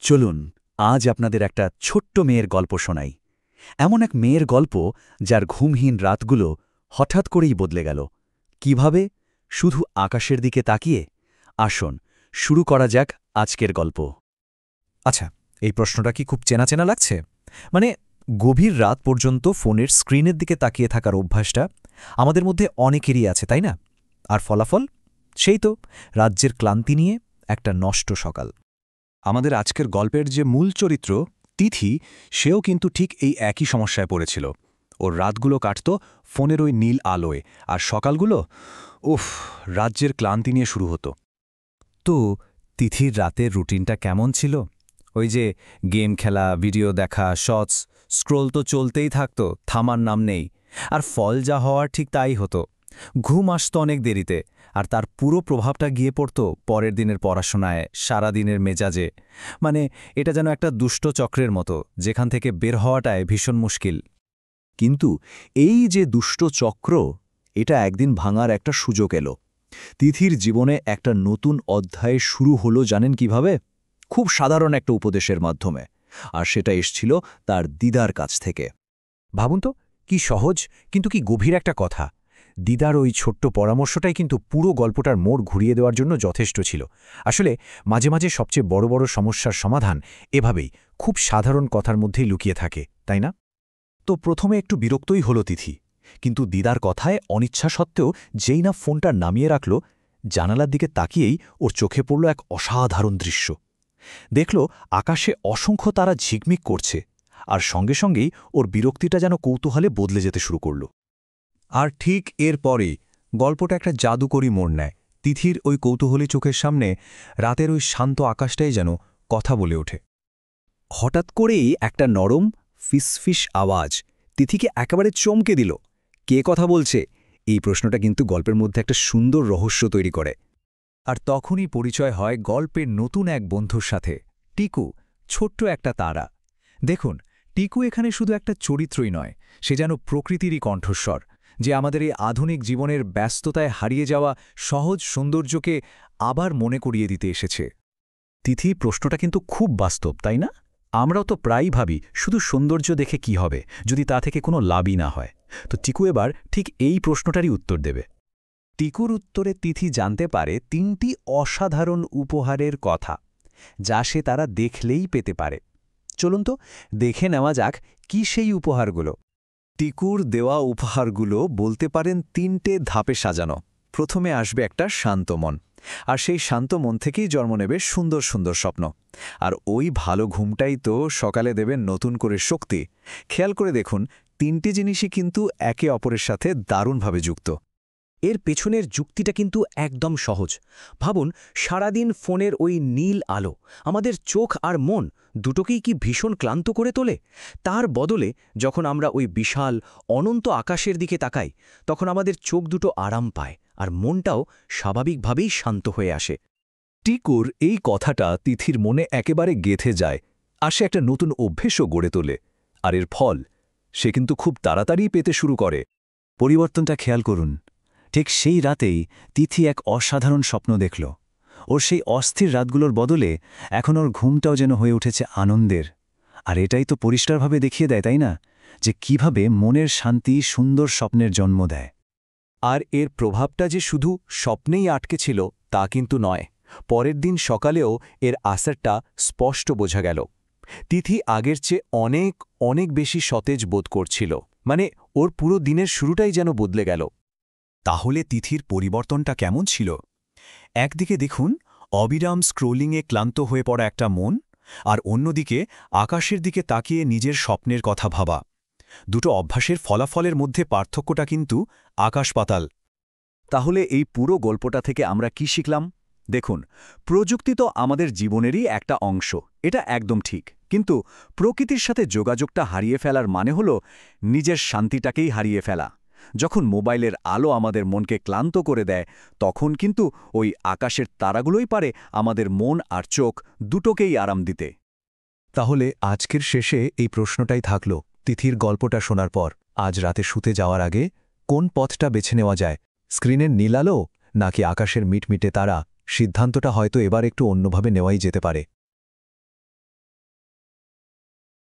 চলুন আজ আপনাদের একটা ছোট্ট মেয়ের গল্প শোনাই। এমন এক মেয়ের গল্প যার ঘুমহীন রাতগুলো হঠাৎ করেই বদলে গেল। কিভাবে? শুধু আকাশের দিকে তাকিয়ে। আসুন শুরু করা যাক আজকের গল্প। আচ্ছা, এই প্রশ্নটা কি খুব চেনা চেনা লাগছে? মানে গভীর রাত পর্যন্ত ফোনের স্ক্রিনের দিকে তাকিয়ে থাকার অভ্যাসটা আমাদের মধ্যে অনেকেরই আছে, তাই না? আর ফলাফল? সেই তো রাজ্যের ক্লান্তি নিয়ে একটা নষ্ট সকাল। আমাদের আজকের গল্পের যে মূল চরিত্র তিথি, সেও কিন্তু ঠিক এই একই সমস্যায় পড়েছিল। ওর রাতগুলো কাটত ফোনের ওই নীল আলোয়, আর সকালগুলো উফ, রাজ্যের ক্লান্তি নিয়ে শুরু হতো। তো তিথির রাতের রুটিনটা কেমন ছিল? ওই যে গেম খেলা, ভিডিও দেখা, শর্টস স্ক্রোল তো চলতেই থাকতো, থামার নাম নেই। আর ফল যা হওয়ার ঠিক তাই হতো। ঘুম আসতো অনেক দেরিতে, আর তার পুরো প্রভাবটা গিয়ে পড়ত পরের দিনের পড়াশোনায়, সারা দিনের মেজাজে। মানে এটা যেন একটা দুষ্ট চক্রের মতো, যেখান থেকে বের হওয়াটাই ভীষণ মুশকিল। কিন্তু এই যে দুষ্ট চক্র, এটা একদিন ভাঙার একটা সুযোগ এলো। তিথির জীবনে একটা নতুন অধ্যায় শুরু হলো, জানেন কিভাবে? খুব সাধারণ একটা উপদেশের মাধ্যমে। আর সেটা এসছিল তার দিদার কাছ থেকে। ভাবুন তো, কি সহজ কিন্তু কি গভীর একটা কথা। দিদার ওই ছোট্ট পরামর্শটাই কিন্তু পুরো গল্পটার মোড় ঘুরিয়ে দেওয়ার জন্য যথেষ্ট ছিল। আসলে মাঝে মাঝে সবচেয়ে বড় বড় সমস্যার সমাধান এভাবেই খুব সাধারণ কথার মধ্যেই লুকিয়ে থাকে, তাই না? তো প্রথমে একটু বিরক্তই হলো তিথি, কিন্তু দিদার কথায় অনিচ্ছা সত্ত্বেও যেই না ফোনটা নামিয়ে রাখল, জানালার দিকে তাকিয়েই ওর চোখে পড়ল এক অসাধারণ দৃশ্য। দেখল আকাশে অসংখ্য তারা ঝিকমিক করছে, আর সঙ্গে সঙ্গেই ওর বিরক্তিটা যেন কৌতূহলে বদলে যেতে শুরু করল। আর ঠিক এর পরেই গল্পটা একটা জাদুকরী মোড় নেয়। তিথির ওই কৌতূহলী চোখের সামনে রাতের ওই শান্ত আকাশটাই যেন কথা বলে ওঠে। হঠাৎ করেই একটা নরম ফিসফিস আওয়াজ তিথিকে একেবারে চমকে দিল। কে কথা বলছে? এই প্রশ্নটা কিন্তু গল্পের মধ্যে একটা সুন্দর রহস্য তৈরি করে। আর তখনই পরিচয় হয় গল্পের নতুন এক বন্ধুর সাথে, টিকু, ছোট্ট একটা তারা। দেখুন, টিকু এখানে শুধু একটা চরিত্রই নয়, সে যেন প্রকৃতিরই কণ্ঠস্বর, যে আমাদের এই আধুনিক জীবনের ব্যস্ততায় হারিয়ে যাওয়া সহজ সৌন্দর্যকে আবার মনে করিয়ে দিতে এসেছে। তিথি, প্রশ্নটা কিন্তু খুব বাস্তব, তাই না? আমরাও তো প্রায়ই ভাবি শুধু সৌন্দর্য দেখে কি হবে যদি তা থেকে কোনো লাভই না হয়। তো টিকু এবার ঠিক এই প্রশ্নটারই উত্তর দেবে। টিকুর উত্তরে তিথি জানতে পারে ৩টি অসাধারণ উপহারের কথা, যা সে তারা দেখলেই পেতে পারে। চলুন তো দেখে নেওয়া যাক কি সেই উপহারগুলো। টিকুর দেওয়া উপহারগুলো বলতে পারেন ৩টে ধাপে সাজানো। প্রথমে আসবে একটা শান্ত মন, আর সেই শান্ত মন থেকেই জন্ম নেবে সুন্দর সুন্দর স্বপ্ন। আর ওই ভালো ঘুমটাই তো সকালে দেবে নতুন করে শক্তি। খেয়াল করে দেখুন, ৩টে জিনিসই কিন্তু একে অপরের সাথে দারুণভাবে যুক্ত। এর পেছনের যুক্তিটা কিন্তু একদম সহজ। ভাবুন, সারাদিন ফোনের ওই নীল আলো আমাদের চোখ আর মন দুটোকেই কি ভীষণ ক্লান্ত করে তোলে। তার বদলে যখন আমরা ওই বিশাল অনন্ত আকাশের দিকে তাকাই, তখন আমাদের চোখ দুটো আরাম পায় আর মনটাও স্বাভাবিকভাবেই শান্ত হয়ে আসে। টিকুর এই কথাটা তিথির মনে একেবারে গেঁথে যায়, আর সে একটা নতুন অভ্যেসও গড়ে তোলে। আর এর ফল সে কিন্তু খুব তাড়াতাড়ি পেতে শুরু করে। পরিবর্তনটা খেয়াল করুন। ঠিক সেই রাতেই তিথি এক অসাধারণ স্বপ্ন দেখল। ওর সেই অস্থির রাতগুলোর বদলে এখন ওর ঘুমটাও যেন হয়ে উঠেছে আনন্দের। আর এটাই তো পরিষ্কারভাবে দেখিয়ে দেয়, তাই না, যে কিভাবে মনের শান্তি সুন্দর স্বপ্নের জন্ম দেয়। আর এর প্রভাবটা যে শুধু স্বপ্নেই আটকে ছিল তা কিন্তু নয়। পরের দিন সকালেও এর আসারটা স্পষ্ট বোঝা গেল। তিথি আগের চেয়ে অনেক অনেক বেশি সতেজ বোধ করছিল। মানে ওর পুরো দিনের শুরুটাই যেন বদলে গেল। তাহলে তিথির পরিবর্তনটা কেমন ছিল? একদিকে দেখুন অবিরাম স্ক্রোলিংয়ে ক্লান্ত হয়ে পড়া একটা মন, আর অন্যদিকে আকাশের দিকে তাকিয়ে নিজের স্বপ্নের কথা ভাবা। দুটো অভ্যাসের ফলাফলের মধ্যে পার্থক্যটা কিন্তু আকাশ পাতাল। তাহলে এই পুরো গল্পটা থেকে আমরা কি শিখলাম? দেখুন, প্রযুক্তি তো আমাদের জীবনেরই একটা অংশ, এটা একদম ঠিক। কিন্তু প্রকৃতির সাথে যোগাযোগটা হারিয়ে ফেলার মানে হলো নিজের শান্তিটাকেই হারিয়ে ফেলা। যখন মোবাইলের আলো আমাদের মনকে ক্লান্ত করে দেয়, তখন কিন্তু ওই আকাশের তারাগুলোই পারে আমাদের মন আর চোখ দুটোকেই আরাম দিতে। তাহলে আজকের শেষে এই প্রশ্নটাই থাকল, তিথির গল্পটা শোনার পর আজ রাতে শুতে যাওয়ার আগে কোন পথটা বেছে নেওয়া যায়? স্ক্রিনের নীল আলো নাকি আকাশের মিটমিটে তারা? সিদ্ধান্তটা হয়তো এবার একটু অন্যভাবে নেওয়াই যেতে পারে।